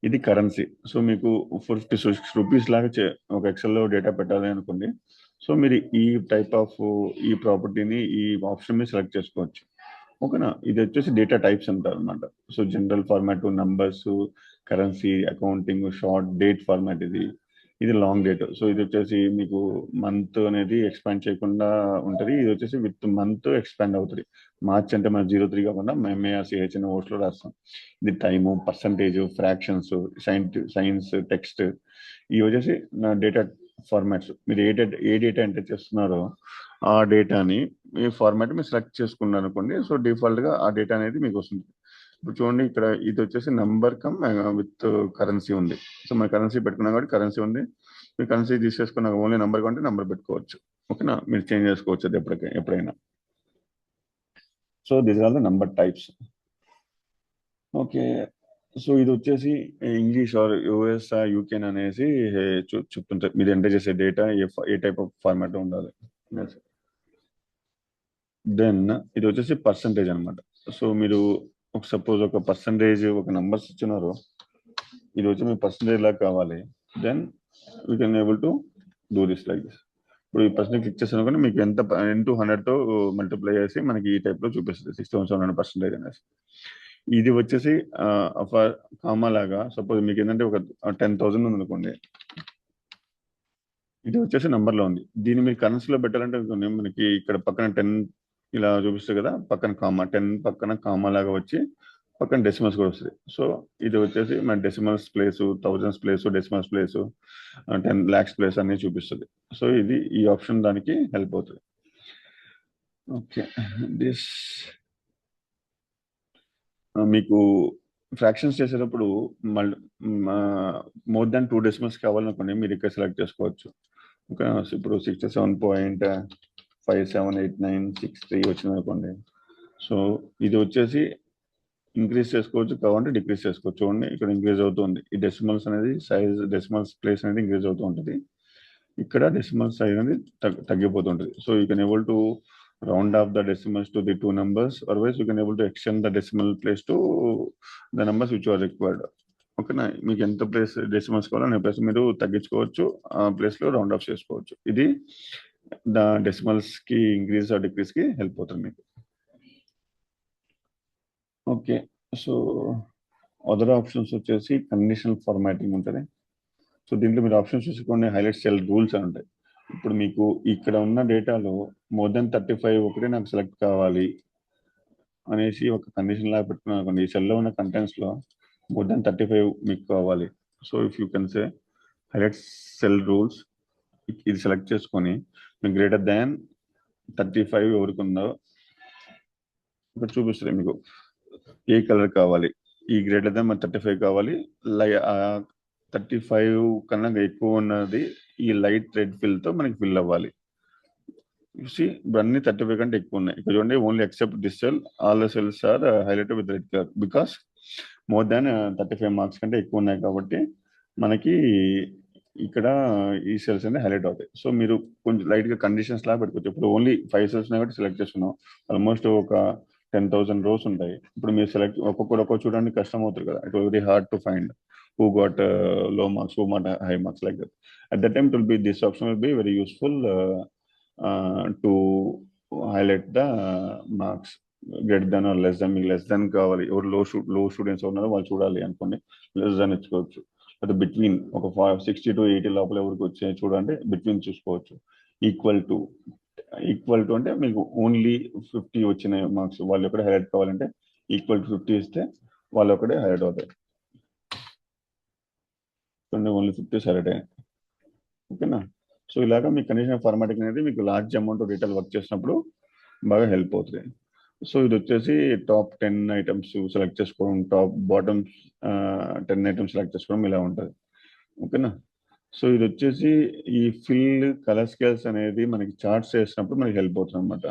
ఇది కరెన్సీ. సో మీకు 456 రూపీస్ లాగా ఒక ఎక్సెల్లో డేటా పెట్టాలి అనుకోండి, సో మీరు ఈ టైప్ ఆఫ్ ఈ ప్రాపర్టీని ఈ ఆప్షన్ మీద సెలెక్ట్ చేసుకోవచ్చు. ఓకేనా? ఇది వచ్చేసి డేటా టైప్స్ అంటారు అనమాట. So general format, numbers, currency, accounting, short date format, ఇది లాంగ్ డేట్. సో ఇది వచ్చేసి మీకు మంత్ అనేది ఎక్స్పాండ్ చేయకుండా ఉంటుంది. ఇది వచ్చేసి విత్ మంత్ ఎక్స్పాండ్ అవుతుంది. మార్చ్ అంటే మనం 03 కాకుండా MARCH అని ఓట్స్లో రాస్తాం. ఇది time, percentage, fractions, science, text, ఇవి వచ్చేసి నా డేటా ఫార్మాట్స్. మీరు ఏ డేటా ఎంటర్ చేస్తున్నారో ఆ డేటాని మీ ఫార్మాట్ మీరు సెలెక్ట్ చేసుకున్నారు అనుకోండి, సో డిఫాల్ట్ గా ఆ డేటా అనేది మీకు వస్తుంది. ఇప్పుడు చూడండి ఇక్కడ ఇది వచ్చేసి నంబర్ కమ్ విత్ కరెన్సీ ఉంది. సో మన కరెన్సీ పెట్టుకున్నాం కాబట్టి కరెన్సీ ఉంది. మీరు కరెన్సీ తీసేసుకున్నాక ఓన్లీ నంబర్ కంటే నంబర్ పెట్టుకోవచ్చు. ఓకేనా? మీరు చేంజ్ చేసుకోవచ్చు అది ఎప్పుడైనా. So this are the number types. Okay, so ఇది వచ్చేసి ఇంగ్లీష్ ఆర్ యుఎస్ యూకేన్ అనేసి చెప్తుంటారు. మీరు ఎంటర్ చేసే data A type of format ఉండాలి. దెన్ ఇది వచ్చేసి పర్సంటేజ్ అనమాట. సో మీరు సపోజ్ ఒక పర్సంటేజ్ ఒక నంబర్స్ ఇచ్చినారు, ఇది వచ్చి మీ పర్సంటేజ్ లాగా కావాలి. Then you can able to do this like this. ఇప్పుడు ఈ పర్సెంటేజ్ క్లిక్ చేసాను కానీ మీకు ఎంత ఇంటూ 100తో మల్టిప్లై చేసి మనకి ఈ టైప్ లో చూపిస్తుంది 6700% అనేసి. ఇది వచ్చేసి కామా లాగా సపోజ్ మీకు ఏంటంటే ఒక 10,000 ఉంది అనుకోండి, ఇది వచ్చేసి నంబర్ లో ఉంది. దీన్ని మీరు కరెన్సీలో పెట్టాలంటే మనకి ఇక్కడ పక్కన 10 ఇలా చూపిస్తుంది కదా, పక్కన కామా 10 పక్కన కామా లాగా వచ్చి పక్కన డెసిమల్స్ కూడా వస్తుంది. సో ఇది వచ్చేసి మన decimals place, thousands place, decimals place, 10 lakhs place అన్ని చూపిస్తుంది. సో ఇది ఈ ఆప్షన్ దానికి హెల్ప్ అవుతుంది. ఓకే, దిస్ మీకు ఫ్రాక్షన్స్ చేసేటప్పుడు మళ్ళీ మోర్ దాన్ 2 డెసిమల్స్ కావాలనుకోండి, మీరు ఇక్కడ సెలెక్ట్ చేసుకోవచ్చు. ఓకే, ఇప్పుడు 67.578963 వచ్చింది అనుకోండి. సో ఇది వచ్చేసి ఇంక్రీజ్ చేసుకోవచ్చు, కావాలంటే డిక్రీజ్ చేసుకోవచ్చు. చూడండి ఇక్కడ ఇంక్రీజ్ అవుతుంది. ఈ డెసిమల్స్ అనేది సైజ్, డెసిమల్స్ ప్లేస్ అనేది ఇంక్రీజ్ అవుతూ ఉంటుంది. ఇక్కడ డెసిమల్ సైజ్ అనేది తగ్గిపోతుంటుంది. So you can able to round off the decimals to the 2 numbers, otherwise you can able to extend the decimal place to the numbers which are required. ఓకేనా? మీకు ఎంత place decimals కావాలో place మీరు తగ్గించుకోవచ్చు, ఆ place లో round of చేసుకోవచ్చు. ఇది ద డెసిమల్స్ కి ఇంక్రీజ్ ఆర్ డిక్రీజ్ కి హెల్ప్ అవుతుంది మీకు. ఓకే, సో అదర్ ఆప్షన్స్ వచ్చేసి కండిషనల్ ఫార్మాటింగ్ ఉంటుంది. సో దీంట్లో మీరు ఆప్షన్స్ చూసుకోండి, హైలైట్ సెల్ రూల్స్ అని ఉంటాయి. ఇప్పుడు మీకు ఇక్కడ ఉన్న డేటాలో మోర్ దెన్ 35 ఒకటి నాకు సెలెక్ట్ కావాలి అనేసి ఒక కండిషన్ లాగా పెట్టుకున్నాను అనుకోండి, ఈ సెల్లో ఉన్న కంటెంట్స్ లో మోర్ దాన్ 35 మీకు కావాలి. So if you can say highlight cell rules, ఇది సెలెక్ట్ చేసుకొని మీకు గ్రేటర్ దాన్ 35 ఎవరికి ఉందో ఇక్కడ చూపిస్తుంది మీకు ఏ కలర్ కావాలి. ఈ గ్రేటర్ దాన్ మన 35 కావాలి. 35 కన్నా ఎక్కువ ఉన్నది ఈ లైట్ రెడ్ ఫిల్ తో మనకి ఫిల్ అవ్వాలి. చూసి ఇవన్నీ 35 కంటే ఎక్కువ ఉన్నాయి. ఇక్కడ చూడండి, only except this cell all the cells are highlighted with red colour because more than 35 marks కంటే ఎక్కువ ఉన్నాయి కాబట్టి మనకి ఇక్కడ ఈ సెల్స్ అనేది హైలైట్ అవుతాయి. సో మీరు కొంచెం లైట్ గా కండిషన్స్ లాగా పెట్టుకోవచ్చు. ఇప్పుడు ఓన్లీ 5 సెల్స్ కాబట్టి సెలెక్ట్ చేసుకున్నాం. ఆల్మోస్ట్ ఒక 10,000 రోస్ ఉంటాయి. ఇప్పుడు మీరు సెలెక్ట్ ఒక్కొక్క చూడడానికి కష్టం అవుతుంది కదా. It very hard to find who got low marks, who got high marks, like that. At that time, it will be this option will be very useful to highlight the marks greater than or less than. మీకు less than కావాలి, ఎవరు లో students ఉన్నారో వాళ్ళు చూడాలి అనుకోండి, less than ఇచ్చుకోవచ్చు. అయితే బిట్వీన్ ఒక 60 to 80 లోపల ఎవరికి వచ్చాయి చూడండి, బిట్వీన్ చూసుకోవచ్చు. ఈక్వల్ టు అంటే మీకు ఓన్లీ 50 వచ్చిన మార్క్స్ వాళ్ళు ఒకటే హైలైట్ కావాలంటే ఈక్వల్ టు 50 ఇస్తే వాళ్ళు ఒకటే హైలైట్ అవుతాయి. ఓన్లీ 50 హైలైట్ అయ్యాయి. ఓకేనా. సో ఇలాగా మీ కండిషన్ ఫార్మాటింగ్ అనేది మీకు లార్జ్ అమౌంట్ డీటెయిల్ వర్క్ చేసినప్పుడు బాగా హెల్ప్ అవుతుంది. సో ఇది వచ్చేసి టాప్ 10 ఐటమ్స్ సెలెక్ట్ చేసుకోవడం, టాప్ బాటమ్ 10 ఐటమ్స్ సెలెక్ట్ చేసుకోవడం ఇలా ఉంటుంది. ఓకేనా. సో ఇది వచ్చేసి ఈ ఫిల్ కలర్ స్కేల్స్ అనేది మనకి చార్ట్స్ వేసినప్పుడు మనకి హెల్ప్ అవుతుంది అనమాట.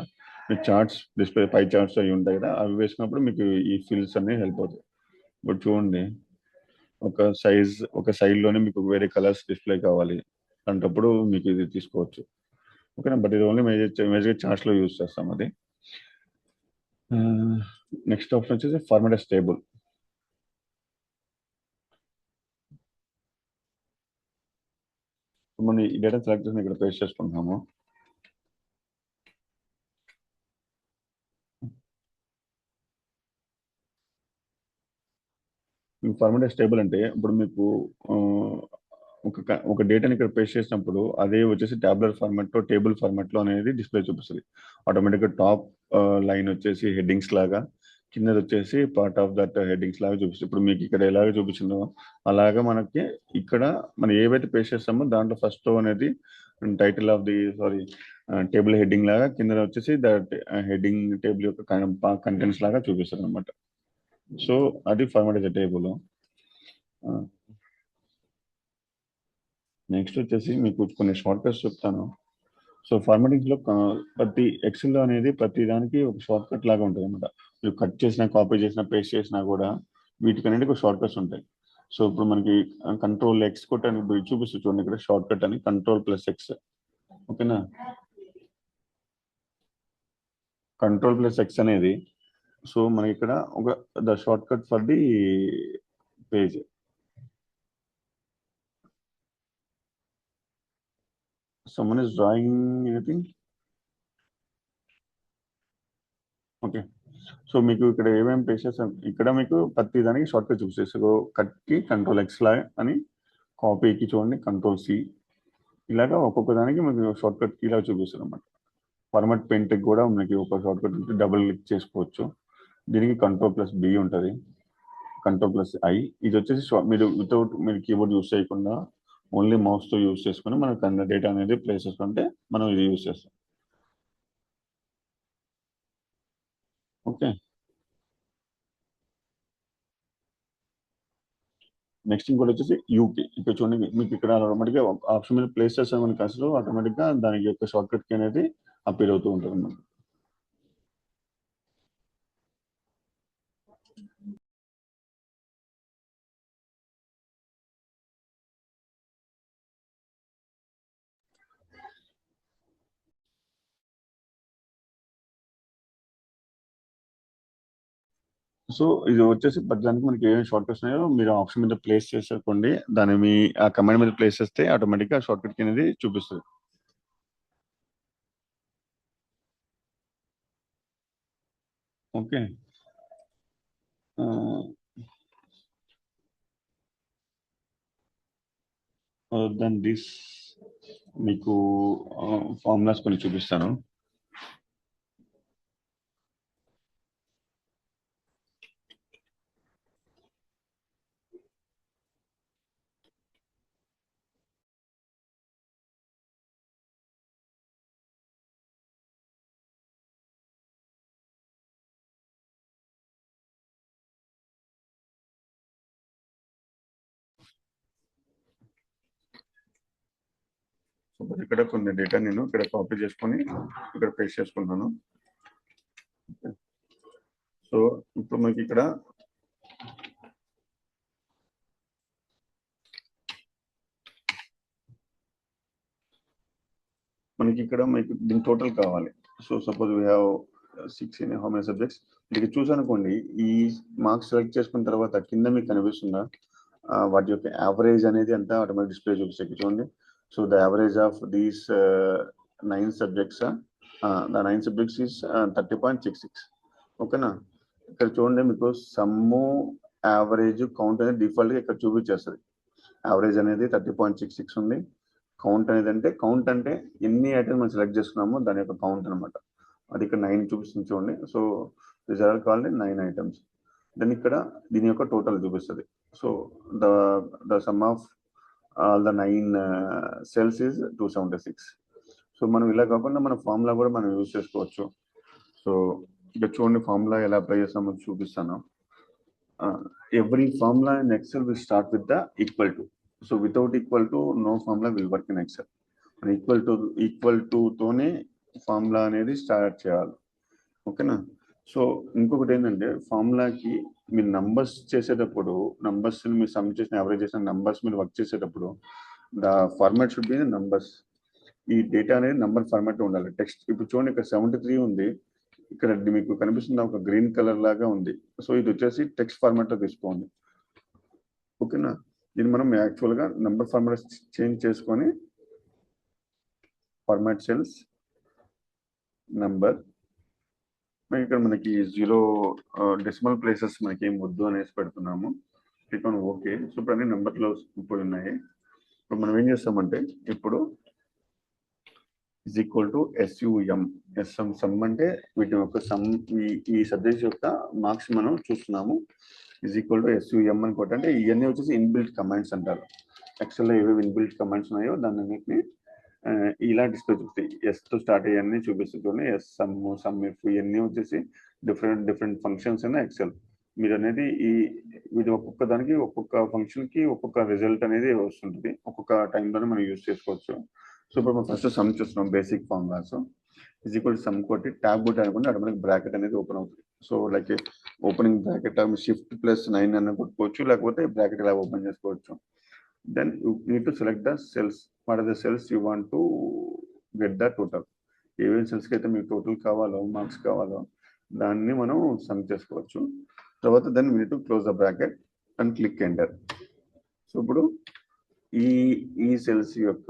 మీకు చార్ట్స్ డిస్ప్లే పై చార్ట్స్ అవి ఉంటాయి కదా, అవి వేసినప్పుడు మీకు ఈ ఫిల్స్ అనేవి హెల్ప్ అవుతాయి. ఇప్పుడు చూడండి, ఒక సైడ్ లోనే మీకు వేరే కలర్స్ డిస్ప్లే కావాలి అంటప్పుడు మీకు ఇది తీసుకోవచ్చు. ఓకేనా. బట్ ఇది ఓన్లీ మేజర్ చార్ట్స్ లో యూజ్ చేస్తాం అది. నెక్స్ట్ ఆప్షన్ వచ్చేసి ఫార్మాట్ టేబుల్. మనం ఈ డేటా సెలెక్ట్ చేసి ఇక్కడ పేస్ట్ చేసుకుంటున్నాము. ఫార్మాట్ టేబుల్ అంటే ఇప్పుడు మీకు ఒక డేటాని ఇక్కడ పేస్ట్ చేసినప్పుడు అదే వచ్చేసి టాబ్లర్ ఫార్మాట్ లో, టేబుల్ ఫార్మాట్ లో అనేది డిస్ప్లే చూపిస్తుంది. ఆటోమేటిక్ గా టాప్ లైన్ వచ్చేసి హెడ్డింగ్స్ లాగా, కింద వచ్చేసి పార్ట్ ఆఫ్ దట్ హెడ్డింగ్స్ లాగా చూపిస్తుంది. ఇప్పుడు మీకు ఇక్కడ ఎలాగ చూపించిందో అలాగా మనకి ఇక్కడ మనం ఏవైతే పేస్ట్ చేస్తామో దాంట్లో ఫస్ట్ అనేది title of the table heading లాగా, కింద వచ్చేసి దట్ హెడ్డింగ్ టేబుల్ యొక్క కంటెంట్స్ లాగా చూపిస్తుంది అనమాట. సో అది ఫార్మాట్ టేబుల్. నెక్స్ట్ వచ్చేసి మీకు కొన్ని షార్ట్ కట్స్ చెప్తాను. సో ఫార్మాటింగ్ లో ప్రతి ఎక్సెల్ లో అనేది ప్రతి దానికి ఒక షార్ట్ కట్ లాగా ఉంటుంది అనమాట. మీరు కట్ చేసినా, కాపీ చేసినా, పేస్ట్ చేసినా కూడా వీటికనేది ఒక షార్ట్ కట్స్ ఉంటాయి. సో ఇప్పుడు మనకి కంట్రోల్ ఎక్స్ కొట్టని చూపిస్తుంది చూడండి, ఇక్కడ షార్ట్ కట్ అని Ctrl+X. ఓకేనా. Ctrl+X అనేది సో మనకి ఇక్కడ ఒక the short cut for the page. someone is drawing anything. Okay. So మీకు ఇక్కడ ఏమేమి పేజెస్ ఇక్కడ మీకు ప్రతి దానికి షార్ట్ కట్ చూపిస్తుంది. సో కట్ కి Ctrl+X అని, కాపీకి చూడండి Ctrl+C. ఇలాగా ఒక్కొక్క దానికి మీకు షార్ట్ కట్ ఇలా చూపిస్తుంది అనమాట. ఫార్మాట్ పెయింట్ కూడా మనకి ఒక షార్ట్ కట్ డబుల్ క్లిక్ చేసుకోవచ్చు. దీనికి Ctrl+B ఉంటుంది, Ctrl+I. ఇది వచ్చేసి మీరు మీరు కీబోర్డ్ యూస్ చేయకుండా ఓన్లీ మౌస్ తో యూస్ చేసుకుని మనకు డేటా అనేది ప్లేస్ చేసుకుంటే మనం ఇది యూస్ చేస్తాం. ఓకే. నెక్స్ట్ ఇంకోటి వచ్చేసి యూపీ. ఇక్కడ చూడండి, మీకు ఇక్కడ ఆటోమేటిక్గా ఆప్షన్ మీద ప్లేస్ చేస్తాం మనకి అసలు ఆటోమేటిక్గా దానికి యొక్క షార్ట్ కట్ కి అనేది అపీర్ అవుతూ ఉంటుంది అన్నమాట. సో ఇది వచ్చేసి ప్రతిదానికి మనకి ఏమేమి షార్ట్ కట్స్ ఉన్నాయో మీరు ఆప్షన్ మీద ప్లేస్ చేసేసుకోండి. దాన్ని మీ ఆ కమాండ్ మీద ప్లేస్ చేస్తే ఆటోమేటిక్గా షార్ట్ కట్ అనేది చూపిస్తుంది. ఓకే. దెన్ దిస్ మీకు ఫార్ములాస్ కొన్ని చూపిస్తాను. ఇక్కడ కొన్ని డేటా నేను ఇక్కడ కాపీ చేసుకొని ఇక్కడ పేస్ట్ చేసుకుంటాను. సో ఇప్పుడు మనకి ఇక్కడ మీకు దీని టోటల్ కావాలి. So suppose we have 6 in how many subjects. ఇక్కడ చూసానుకోండి, ఈ మార్క్స్ సెలెక్ట్ చేసుకున్న తర్వాత కింద మీకు కనిపిస్తుందా వాటి యొక్క యావరేజ్ అనేది అంతా ఆటోమేటిక్ డిస్ప్లే చూపిస్తాయి. చూడండి. So the average of these 9 subjects, the 9 subjects is 30.66. ఓకేనా. ఇక్కడ చూడండి, మీకు సమ్ము యావరేజ్ కౌంట్ అనేది డిఫాల్ట్గా ఇక్కడ చూపించేస్తుంది. యావరేజ్ అనేది 30.66 ఉంది. కౌంట్ అనేది కౌంట్ అంటే ఎన్ని ఐటమ్స్ మనం సెలెక్ట్ చేసుకున్నామో దాని యొక్క కౌంట్ అనమాట. అది ఇక్కడ 9 చూపిస్తుంది చూడండి. So this are called 9 items. Then ఇక్కడ దీని యొక్క టోటల్ చూపిస్తుంది. So the sum of all the 9 cells is 276. సో మనం ఇలా కాకుండా మన ఫార్ములా కూడా మనం యూజ్ చేసుకోవచ్చు. సో ఇక్కడ చూడండి, ఫార్ములా ఎలా అప్లై చేస్తామో చూపిస్తాను. Every formula in Excel will start with the equal to. So without equal to no formula will work in Excel. Equal to తోనే ఫార్ములా అనేది స్టార్ట్ చేయాలి. ఓకేనా. సో ఇంకొకటి ఏంటంటే, ఫార్ములాకి మీరు నంబర్స్ చేసేటప్పుడు, నంబర్స్ మీరు సమ్ చేసిన యావరేజ్ చేసిన నంబర్స్ మీరు వర్క్ చేసేటప్పుడు the format should be numbers. ఈ డేటా అనేది నంబర్ ఫార్మాట్ ఉండాలి. టెక్స్ట్ ఇప్పుడు చూడండి, ఇక్కడ 73 ఉంది. ఇక్కడ మీకు కనిపిస్తుంది ఒక గ్రీన్ కలర్ లాగా ఉంది. సో ఇది వచ్చేసి టెక్స్ట్ ఫార్మాట్ లో తీసుకోండి. ఓకేనా. దీన్ని మనం యాక్చువల్గా నంబర్ ఫార్మాట్ చేంజ్ చేసుకొని ఫార్మాట్ సెల్స్ నంబర్, ఇక్కడ మనకి 0 డెసిమల్ ప్లేసెస్ మనకి ఏం వద్దు అనేసి పెడుతున్నాము. Click on okay. సో ఇప్పుడు అన్ని నెంబర్లో పోయి ఉన్నాయి. ఇప్పుడు మనం ఏం చేస్తామంటే, ఇప్పుడు is equal to SUM. Some అంటే వీటి యొక్క సమ్, ఈ సబ్జెక్ట్ యొక్క మార్క్స్ మనం చూస్తున్నాము. is equal to SUM అని కొట్టంటే ఇవన్నీ వచ్చేసి ఇన్బిల్ట్ కమాండ్స్ అంటారు. ఎక్సెల్లో ఏవేవి ఇన్బిల్ట్ కమాండ్స్ ఉన్నాయో దాన్ని అన్నింటినీ ఇలా డిస్ప్లే చూస్తాయి. ఎస్తో స్టార్ట్ అయ్యన్నీ చూపిస్తుంది. ఎస్ సమ్ ఇఫ్ ఇవన్నీ వచ్చేసి డిఫరెంట్ ఫంక్షన్స్ అయినా ఎక్సెల్. మీరు అనేది ఇది ఒక్కొక్క దానికి ఒక్కొక్క ఫంక్షన్కి ఒక్కొక్క రిజల్ట్ అనేది వస్తుంటుంది. ఒక్కొక్క టైంలోనే మనం యూజ్ చేసుకోవచ్చు. సో ఇప్పుడు మనం ఫస్ట్ సమ్ చూస్తున్నాం, basic formulas. Is equal to sum కొట్టి ట్యాబ్ కొట్టి అనుకుంటే ఆటోమేటిక్ బ్రాకెట్ అనేది ఓపెన్ అవుతుంది. So like opening bracket Shift+9 అన్న కొట్టుకోవచ్చు, లేకపోతే బ్రాకెట్ ఇలా ఓపెన్ చేసుకోవచ్చు. Then you need to select the cells. What are the cells you want to get the total. ఏమేమి సెల్స్కి అయితే మీకు టోటల్ కావాలో, మార్క్స్ కావాలో దాన్ని మనం సమ్ చేసుకోవచ్చు. తర్వాత then we need to close the bracket and click enter. So ఇప్పుడు ఈ సెల్స్ యొక్క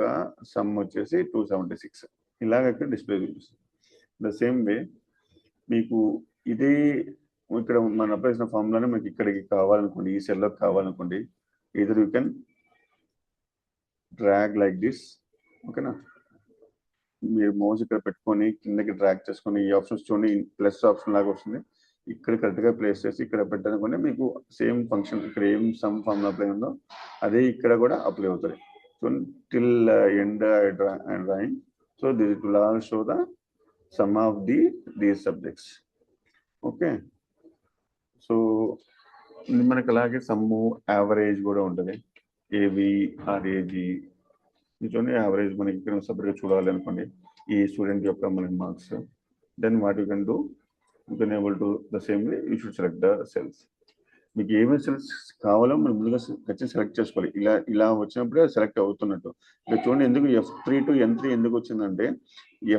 సమ్ వచ్చేసి 276 ఇలాగ ఇక్కడ డిస్ప్లే చూపిస్తుంది. ద సేమ్ వే మీకు ఇదే ఇక్కడ మనం అప్లై చేసిన ఫార్ములానే మీకు ఇక్కడికి కావాలనుకోండి, ఈ సెల్లోకి కావాలనుకోండి, either you can drag like this. ఓకేనా. మీరు మౌస్ ఇక్కడ పెట్టుకొని కిందకి డ్రాగ్ చేసుకొని ఈ ఆప్షన్స్ చూడండి, ప్లస్ ఆప్షన్ లాగా వస్తుంది. ఇక్కడ కరెక్ట్గా ప్లేస్ చేసి ఇక్కడ పెట్టాలనుకుంటే మీకు సేమ్ ఫంక్షన్ ఇక్కడ ఏం సమ్ ఫార్ములా అప్లై ఉందో అదే ఇక్కడ కూడా అప్లై అవుతుంది. So till end and drawing. So this will all show the sum of these subjects. Okay. So మనకి అలాగే సమ్ము యావరేజ్ కూడా ఉంటుంది. AVRAG చూడండి, యావరేజ్ మనకి ఇక్కడ సపరేట్గా చూడాలి అనుకోండి ఈ స్టూడెంట్ యొక్క మనకి marks. Then what you can do, you can able to the same way you should select the cells. మీకు ఏమేమి సెల్స్ కావాలో మనం ముందుగా ఖచ్చితంగా సెలెక్ట్ చేసుకోవాలి. ఇలా వచ్చినప్పుడే సెలెక్ట్ అవుతున్నట్టు. ఇక్కడ చూడండి, ఎందుకు F3 to N3 ఎందుకు వచ్చిందంటే,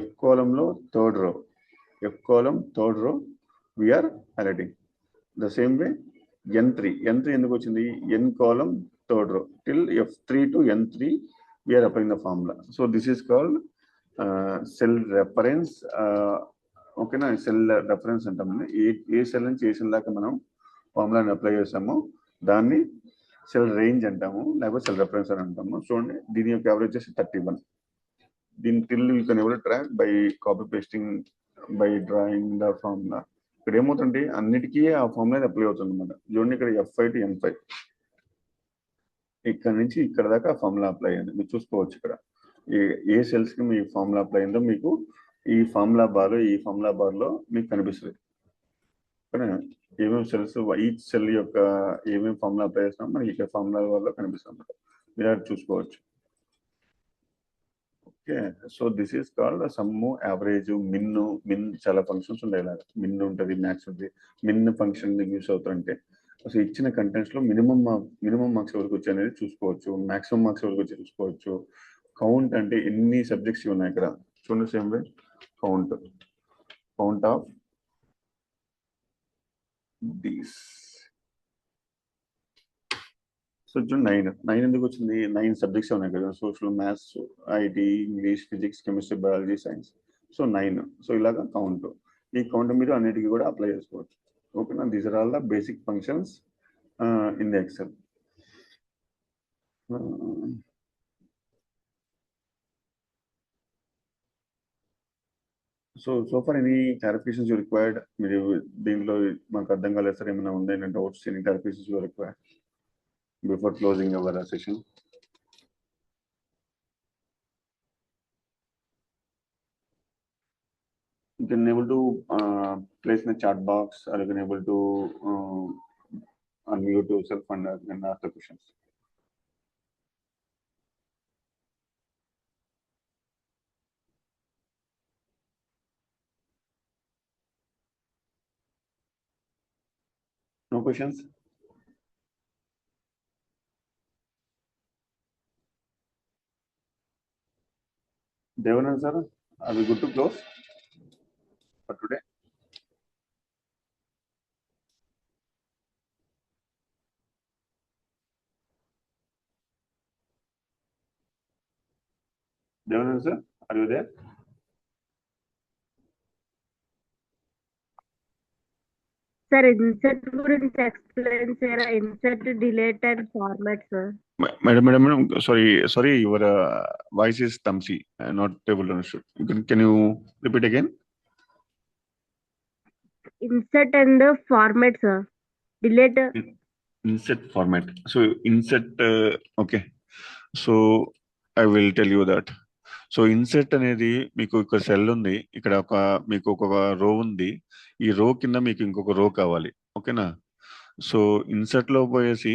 F కాలంలో third row we're highlighting. The same way N3 ఎందుకు వచ్చింది, N column third row till F3 to N3 we are applying the formula. So this is called cell reference. ఓకేనా. Cell reference అంటాము. ఏ cell నుంచి ఏ cell దాకా మనం ఫార్ములాని apply చేస్తామో దాన్ని cell range అంటాము, లేకపోతే సెల్ రెఫరెన్స్ అని అంటాము. చూడండి, దీని యొక్క యావరేజ్ చేసి 31. దీని till you can ever track by copy pasting by drawing the formula. ఇక్కడ ఏమవుతుంది, అన్నిటికీ ఆ ఫార్ములా అప్లై అవుతుంది అనమాట. చూడండి, ఇక్కడ F5 to N5 ఇక్కడ నుంచి ఇక్కడ దాకా ఫార్ములా అప్లై అయింది. మీరు చూసుకోవచ్చు ఇక్కడ ఏ సెల్స్ కి మీ ఫార్ములా అప్లై అయిందో మీకు ఈ ఫార్ములా బార్లో మీకు కనిపిస్తుంది. కానీ ఏమేమి సెల్స్, ఈచ్ సెల్ యొక్క ఏమేమి ఫార్ములా అప్లై చేస్తున్నామో మనకి ఇక్కడ ఫార్ములా బార్లో కనిపిస్తుంది అనమాట. మీరు చూసుకోవచ్చు. Okay, so this is called sum, average, min చాలా ఫంక్షన్స్ ఉన్నాయి. ఇలా మిన్ ఉంటుంది, మ్యాక్స్ ఉంటుంది. మిన్ ఫంక్షన్ యూస్ అవుతుంటే అసలు ఇచ్చిన కంటెంట్స్ లో మినిమం మార్క్స్ ఎవరికి వచ్చి అనేది చూసుకోవచ్చు, మాక్సిమం మార్క్స్ ఎవరికి వచ్చి చూసుకోవచ్చు. కౌంట్ అంటే ఎన్ని సబ్జెక్ట్స్ ఉన్నాయి ఇక్కడ చూడండి. Same way count of these. So చూడండి, 9 ఎందుకు వచ్చింది? 9 సబ్జెక్ట్స్ ఉన్నాయి కదా, social, maths, IT, English, physics, chemistry, biology, science. So 9. So ఇలాగా కౌంట్. ఈ కౌంట్ మీరు అన్నిటికీ కూడా అప్లై చేసుకోవచ్చు. ఓకేనా? These are all the basic functions in the Excel. So for any clarifications you required? మీరు దీంట్లో మాకు అర్థం కాలేదు సార్, ఏమైనా ఉందా, doubts, any clarifications you required before closing hour session? You can able to place in the chat box, or you can able to unmute yourself and ask the questions. No questions? Devanand sir, are we good to close for today? Devanand sir, are you there? Sir, insert గురించి explain చేయరా? Insert, delete and format, sir. Madam, sorry, your voice is clumsy. I'm not able to understand. Can you repeat again? Insert and format, sir. Delete. Insert format. So insert, okay. So I will tell you that. So INCET అనేది మీకు ఇక్కడ cell ఉంది, ఇక్కడ మీకు ఒక రో ఉంది, ఈ రో కింద మీకు ఇంకొక రో కావాలి. ఓకేనా? సో ఇన్సెట్ లో పోయేసి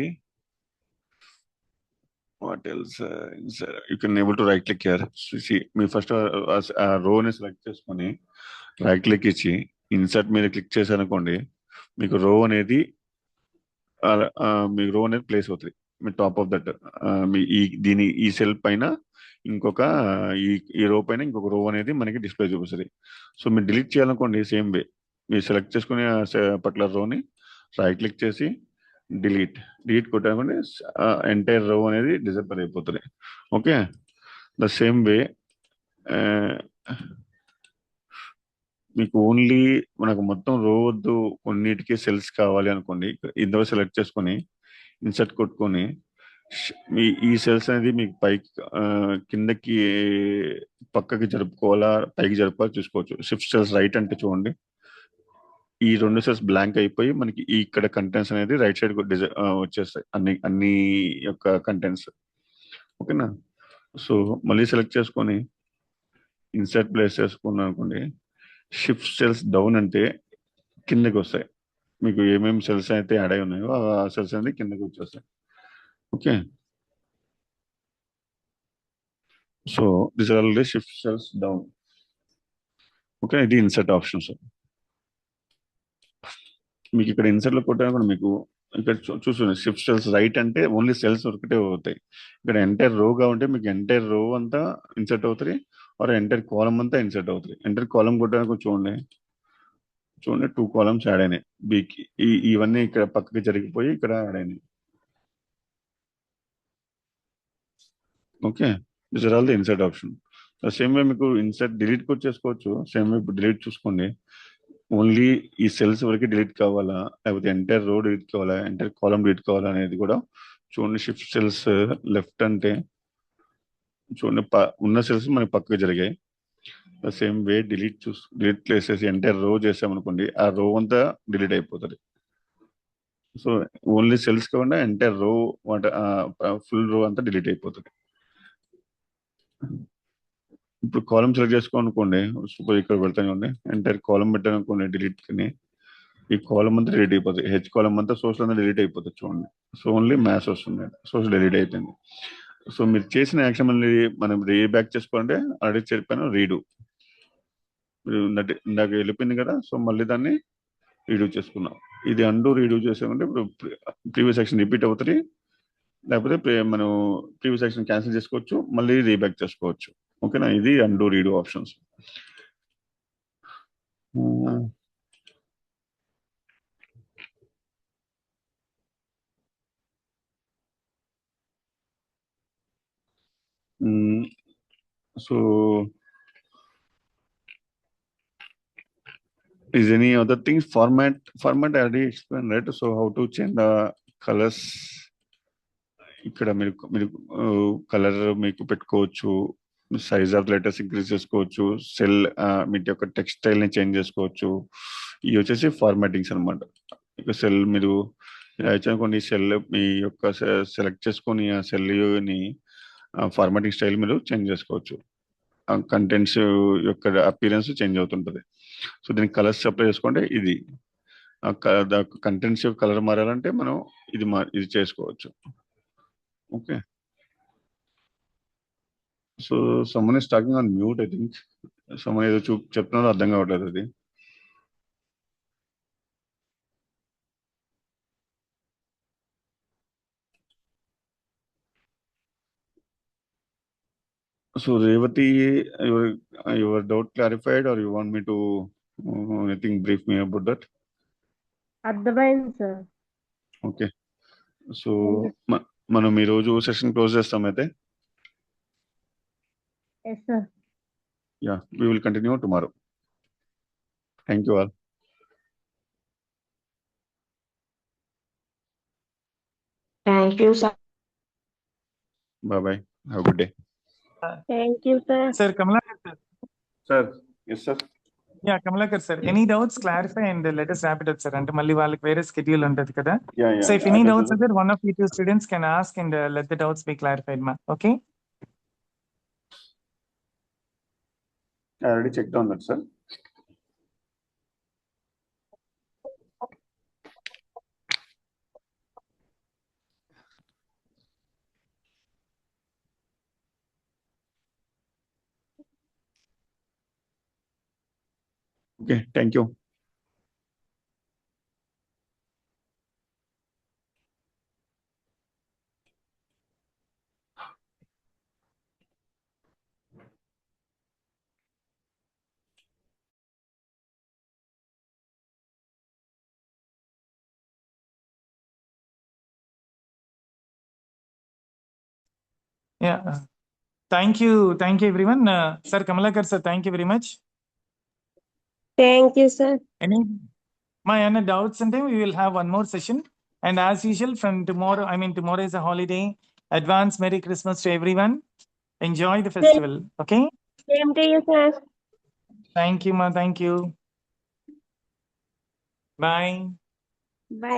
what else, you can able to right click here. Me first ఆ రోని సెలెక్ట్ చేసుకొని రైట్ క్లిక్ ఇచ్చి ఇన్సెట్ మీద క్లిక్ చేశారనుకోండి, మీకు రో అనేది ప్లేస్ అవుతుంది. మీ టాప్ ఆఫ్ దట్ మీ ఈ సెల్ పైన ఇంకొక ఈ రో పైన ఇంకొక రో అనేది మనకి డిస్ప్లే చూపిస్తుంది. సో మీరు డిలీట్ చేయాలనుకోండి, సేమ్ వే మీరు సెలెక్ట్ చేసుకునే పర్టికులర్ రోని రైట్ క్లిక్ చేసి డిలీట్ కొట్టానుకోండి, ఎంటైర్ రో అనేది డిసప్పేర్ అయిపోతుంది. ఓకే, ద సేమ్ వే మీకు ఓన్లీ మనకు మొత్తం రో వద్దు, కొన్నిటికి సెల్స్ కావాలి అనుకోండి, ఇందులో సెలెక్ట్ చేసుకొని ఇన్సర్ట్ కొట్టుకొని ఈ సెల్స్ అనేది మీకు పైకి కిందకి పక్కకి జరుపుకోవాలా, పైకి జరుపుకోవాలా చూసుకోవచ్చు. షిఫ్ట్ సెల్స్ రైట్ అంటే చూడండి, ఈ 2 సెల్స్ బ్లాంక్ అయిపోయి మనకి ఇక్కడ కంటెంట్స్ అనేది రైట్ సైడ్ వచ్చేస్తాయి, అన్ని యొక్క కంటెంట్స్. ఓకేనా? సో మళ్ళీ సెలెక్ట్ చేసుకొని ఇన్సర్ట్ ప్లేస్ చేసుకున్నాను అనుకోండి, షిఫ్ట్ సెల్స్ డౌన్ అంటే కిందకి వస్తాయి. మీకు ఏమేమి సెల్స్ అయితే యాడ్ అయి ఉన్నాయో ఆ సెల్స్ అనేది కిందకి వచ్చేస్తాయి. Okay, so this are already shift cells down. Okay, ఇది ఇన్సర్ట్ ఆప్షన్స్. మీకు ఇక్కడ ఇన్సర్ట్ లో కొట్టాను, మీకు ఇక్కడ చూసుకోండి, షిఫ్ట్ సెల్స్ రైట్ అంటే ఓన్లీ సెల్స్ ఒకటే అవుతాయి. ఇక్కడ ఎంటైర్ రోగా ఉంటే మీకు ఎంటైర్ రో అంతా ఇన్సర్ట్ అవుతుంది, ఆర్ ఎంటైర్ కాలం అంతా ఇన్సర్ట్ అవుతుంది. ఎంటైర్ కాలం కొట్టడానికి చూడండి 2 కాలమ్స్ యాడ్ అయినాయి బీకి. ఇవన్నీ ఇక్కడ పక్కకి జరిగిపోయి ఇక్కడ యాడ్ అయినాయి. Okay, this are all the insert option. Same way మీకు ఇన్సర్ట్ డిలీట్ కూడా చేసుకోవచ్చు. సేమ్ వే డిలీట్ చూసుకోండి, ఓన్లీ ఈ సెల్స్ వరకు డిలీట్ కావాలా, లేకపోతే ఎంటైర్ రో డిలీట్ కావాలా, ఎంటైర్ కాలం డిలీట్ కావాలా అనేది కూడా చూడండి. షిఫ్ట్ సెల్స్ లెఫ్ట్ అంటే చూడండి, ఉన్న సెల్స్ మనకి పక్కకి జరిగాయి. Same way delete places entire రో చేసామనుకోండి, ఆ రో అంతా డిలీట్ అయిపోతుంది. సో ఓన్లీ సెల్స్ కాకుండా ఎంటైర్ రో ఫుల్ రో అంతా డిలీట్ అయిపోతుంది. ఇప్పుడు కాలం సెలెక్ట్ చేసుకోనుకోండి, సూపర్ ఇక్కడ పెడతాను చూడండి, ఎంటైర్ కాలం పెట్టాను అనుకోండి, డిలీట్ ని ఈ కాలం అంతా డిలీట్ అయిపోతుంది. హెచ్ కాలం అంతా సోర్స్ అంతా డిలీట్ అయిపోతుంది చూడండి. సో ఓన్లీ మ్యాథ్స్ వస్తుంది, సోర్స్ డిలీట్ అయిపోయింది. సో మీరు చేసిన యాక్షన్ మళ్ళీ మనం రీ బ్యాక్ చేసుకోవాలంటే ఆల్రెడీ చెప్పాను రీడు. మీరు ఇందాక వెళ్ళిపోయింది కదా, సో మళ్ళీ దాన్ని రీడూ చేసుకున్నాం. ఇది అండూ రీడూ చేసామంటే ఇప్పుడు ప్రీవియస్ యాక్షన్ రిపీట్ అవుతుంది, లేకపోతే మనం ప్రీవియస్ యాక్షన్ క్యాన్సిల్ చేసుకోవచ్చు, మళ్ళీ రీబ్యాక్ చేసుకోవచ్చు. ఓకేనా, ఇది undo redo options. So is any other things? Format I already explained, right? So how to change the colors. ఇక్కడ మీరు కలర్ మీకు పెట్టుకోవచ్చు, సైజ్ ఆఫ్ లెటర్స్ ఇంక్రీజ్ చేసుకోవచ్చు, సెల్ మీ యొక్క టెక్స్టైల్ ని చేంజ్ చేసుకోవచ్చు. ఇవి వచ్చేసి ఫార్మాటింగ్స్ అనమాట. ఇక సెల్ మీరు కొన్ని సెల్ మీ యొక్క సెలెక్ట్ చేసుకొని ఆ సెల్ ని ఫార్మాటింగ్ స్టైల్ మీరు చేంజ్ చేసుకోవచ్చు. కంటెంట్స్ యొక్క అపీరెన్స్ చేంజ్ అవుతుంటది. సో దీనికి కలర్స్ అప్లై చేసుకుంటే ఇది కంటెంట్స్ యొక్క కలర్ మారాలంటే మనం ఇది చేసుకోవచ్చు. Okay, so someone is talking on mute. I think someone ఏదో చెప్తున్నారో అర్థం కావట్లేదు అది. So Revathi, your doubt clarified or you want me to anything brief me about that? అర్థమైంది సార్. ఓకే, సో మనం ఈ రోజు సెషన్ క్లోజ్ చేస్తాం అయితే. Yes sir. Yeah, we will continue tomorrow. Thank you all. Thank you, sir. Bye bye. Have a good day. Thank you sir. Sir, Kamalakar sir. Sir, yes sir. Yeah, Kamalakar sir. Any doubts, clarify and let us wrap it up, sir. అంటే మళ్ళీ వాళ్ళకి వేరే schedule ఉంటది కదా. Yeah. So if any doubts are there, one of you two students can ask and let the doubts be clarified, ma. Okay? I already checked on that, sir. Okay, thank you. Yeah. Thank you everyone. Sir Kamalakar sir, thank you very much. Thank you sir. Any doubts and we will have one more session. And as usual from tomorrow, tomorrow is a holiday. Advance Merry Christmas to everyone. Enjoy the festival. Okay? Same to you sir. Thank you, ma. Thank you. Bye. Bye.